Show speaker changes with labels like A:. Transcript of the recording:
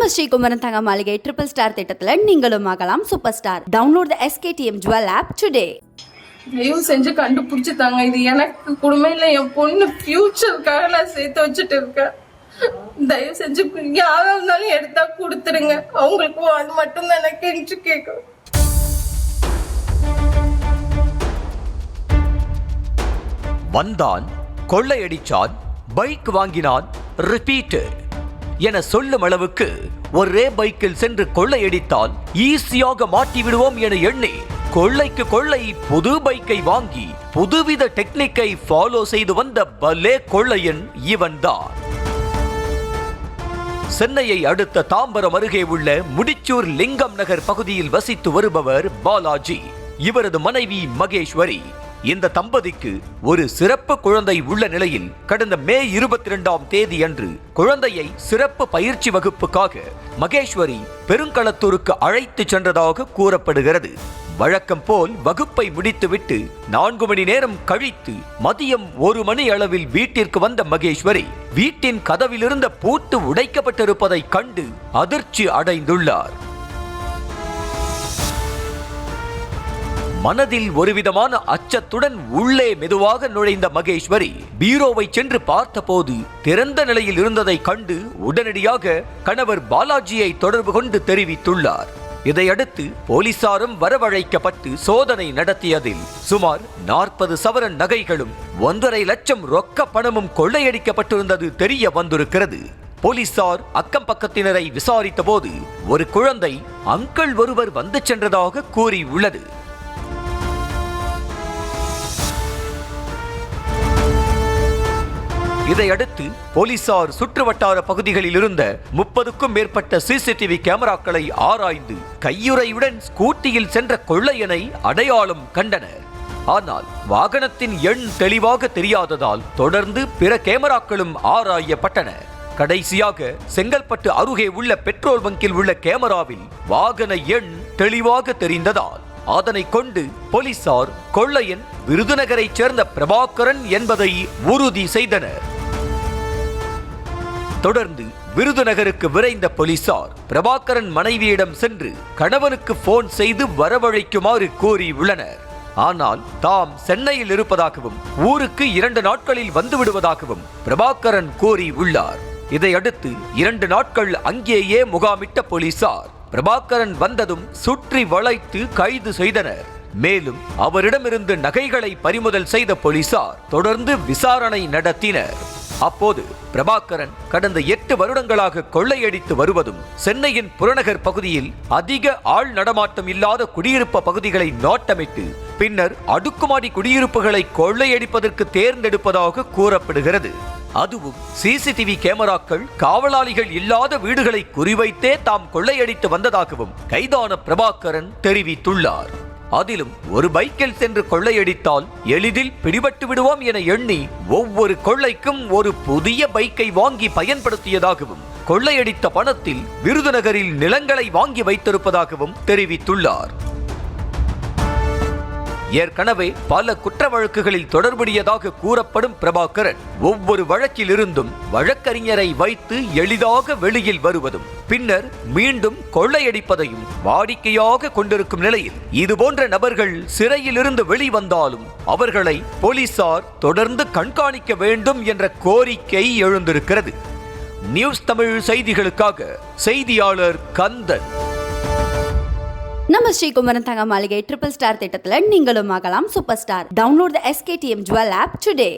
A: நம்ம ஸ்ரீகுமரன் தங்க மாளிகை ட்ரிபிள் ஸ்டார் திட்டத்துல நீங்களும் ஆகலாம் super star. Download the SKTM Jewel app today.
B: தயவு செஞ்சு கண்டுபிடிச்சு தாங்க. இது எனக்கு குடும்பம் இல்லை, என் பொண்ணு ஃபியூச்சருக்காக நான் சேர்த்து வச்சுட்டு இருக்கேன். தயவு செஞ்சு யாரா இருந்தாலும் எடுத்தா கொடுத்துருங்க. அவங்களுக்கு அது மட்டும் தான் எனக்கு கெஞ்சு கேட்கும்.
C: வந்தான், கொள்ளையடிச்சான், பைக் வாங்கினான், ரிப்பீட் என சொல்லும் அளவுக்கு ஒரே பைக்கில் சென்று கொள்ளையடித்தால் ஈஸியாக மாட்டி விடுவோம் என எண்ணி கொள்ளைக்கு கொள்ளை புது பைக்கை வாங்கி புதுவித டெக்னிக்கை ஃபாலோ செய்து வந்த பலே கொள்ளையன் இவன்தான். சென்னையை அடுத்த தாம்பரம் அருகே உள்ள முடிச்சூர் லிங்கம் நகர் பகுதியில் வசித்து வருபவர் பாலாஜி. இவரது மனைவி மகேஸ்வரி. இந்த தம்பதிக்கு ஒரு சிறப்பு குழந்தை உள்ள நிலையில் கடந்த மே 22ஆம் தேதி அன்று குழந்தையை சிறப்பு பயிற்சி வகுப்புக்காக மகேஸ்வரி பெருங்களத்தூருக்கு அழைத்து சென்றதாக கூறப்படுகிறது. வழக்கம் போல் வகுப்பை முடித்துவிட்டு 4 மணி நேரம் கழித்து மதியம் 1 மணி அளவில் வீட்டிற்கு வந்த மகேஸ்வரி வீட்டின் கதவிலிருந்த பூட்டு உடைக்கப்பட்டிருப்பதை கண்டு அதிர்ச்சி அடைந்துள்ளார். மனதில் ஒருவிதமான அச்சத்துடன் உள்ளே மெதுவாக நுழைந்த மகேஸ்வரி பீரோவை சென்று பார்த்தபோது திறந்த நிலையில் இருந்ததை கண்டு உடனடியாக கணவர் பாலாஜியை தொடர்பு கொண்டு தெரிவித்துள்ளார். இதையடுத்து போலீசாரும் வரவழைக்கப்பட்டு சோதனை நடத்தியதில் சுமார் 40 சவரன் நகைகளும் 1.5 லட்சம் ரொக்க பணமும் கொள்ளையடிக்கப்பட்டிருந்தது தெரிய வந்திருக்கிறது. போலீசார் அக்கம் பக்கத்தினரை விசாரித்த போது ஒரு குழந்தை அங்கிள் ஒருவர் வந்து சென்றதாக கூறியுள்ளது. இதையடுத்து போலீசார் சுற்றுவட்டார பகுதிகளில் இருந்த 30க்கும் மேற்பட்ட CCTV கேமராக்களை ஆராய்ந்து கையுறையுடன் ஸ்கூட்டியில் சென்ற கொள்ளையனை அடையாளம் கண்டனர். ஆனால் வாகனத்தின் எண் தெளிவாக தெரியாததால் தொடர்ந்து பிற கேமராக்களும் ஆராயப்பட்டன. கடைசியாக செங்கல்பட்டு அருகே உள்ள பெட்ரோல் பங்கில் உள்ள கேமராவில் வாகன எண் தெளிவாக தெரிந்ததால் அதனை கொண்டு போலீசார் கொள்ளையன் விருதுநகரைச் சேர்ந்த பிரபாகரன் என்பதை உறுதி செய்தனர். தொடர்ந்து விருதுநகருக்கு விரைந்த போலீசார் பிரபாகரன் மனைவியிடம் சென்று கணவனுக்கு போன் செய்து வரவழைக்குமாறு கூறியுள்ளனர். ஆனால் தாம் சென்னையில் இருப்பதாகவும் ஊருக்கு 2 நாட்களில் வந்துவிடுவதாகவும் பிரபாகரன் கூறியுள்ளார். இதையடுத்து 2 நாட்கள் அங்கேயே முகாமிட்ட போலீசார் பிரபாகரன் வந்ததும் சுற்றி வளைத்து கைது செய்தனர். மேலும் அவரிடமிருந்து நகைகளை பறிமுதல் செய்த போலீசார் தொடர்ந்து விசாரணை நடத்தினர். அப்போது பிரபாகரன் கடந்த 8 வருடங்களாக கொள்ளையடித்து வருவதும் சென்னையின் புறநகர் பகுதியில் அதிக ஆள் நடமாட்டம் இல்லாத குடியிருப்பு பகுதிகளை நோட்டமிட்டு பின்னர் அடுக்குமாடி குடியிருப்புகளை கொள்ளையடிப்பதற்கு தேர்ந்தெடுப்பதாக கூறப்படுகிறது. அதுவும் CCTV கேமராக்கள் காவலாளிகள் இல்லாத வீடுகளை குறிவைத்தே தாம் கொள்ளையடித்து வந்ததாகவும் கைதான பிரபாகரன் தெரிவித்துள்ளார். அதிலும் ஒரு பைக்கில் சென்று கொள்ளையடித்தால் எளிதில் பிடிபட்டு விடுவோம் என எண்ணி ஒவ்வொரு கொள்ளைக்கும் ஒரு புதிய பைக்கை வாங்கி பயன்படுத்தியதாகவும் கொள்ளையடித்த பணத்தில் விருதுநகரில் நிலங்களை வாங்கி வைத்திருப்பதாகவும் தெரிவித்துள்ளார். ஏற்கனவே பல குற்ற வழக்குகளில் தொடர்புடையதாக கூறப்படும் பிரபாகரன் ஒவ்வொரு வழக்கிலிருந்தும் வழக்கறிஞரை வைத்து எளிதாக வெளியில் வருவதும் பின்னர் மீண்டும் கொள்ளையடிப்பதையும் வாடிக்கையாக கொண்டிருக்கும் நிலையில் இதுபோன்ற நபர்கள் சிறையிலிருந்து வெளிவந்தாலும் அவர்களை போலீசார் தொடர்ந்து கண்காணிக்க வேண்டும் என்ற கோரிக்கை எழுந்திருக்கிறது. நியூஸ் தமிழ் செய்திகளுக்காக செய்தியாளர் கந்தன்.
A: நம்ம ஸ்ரீகுமரன் தங்க மாளிகை ட்ரிபிள் ஸ்டார் திட்டத்துல நீங்களும் ஆகலாம் super star. Download the SKTM Jewel app today.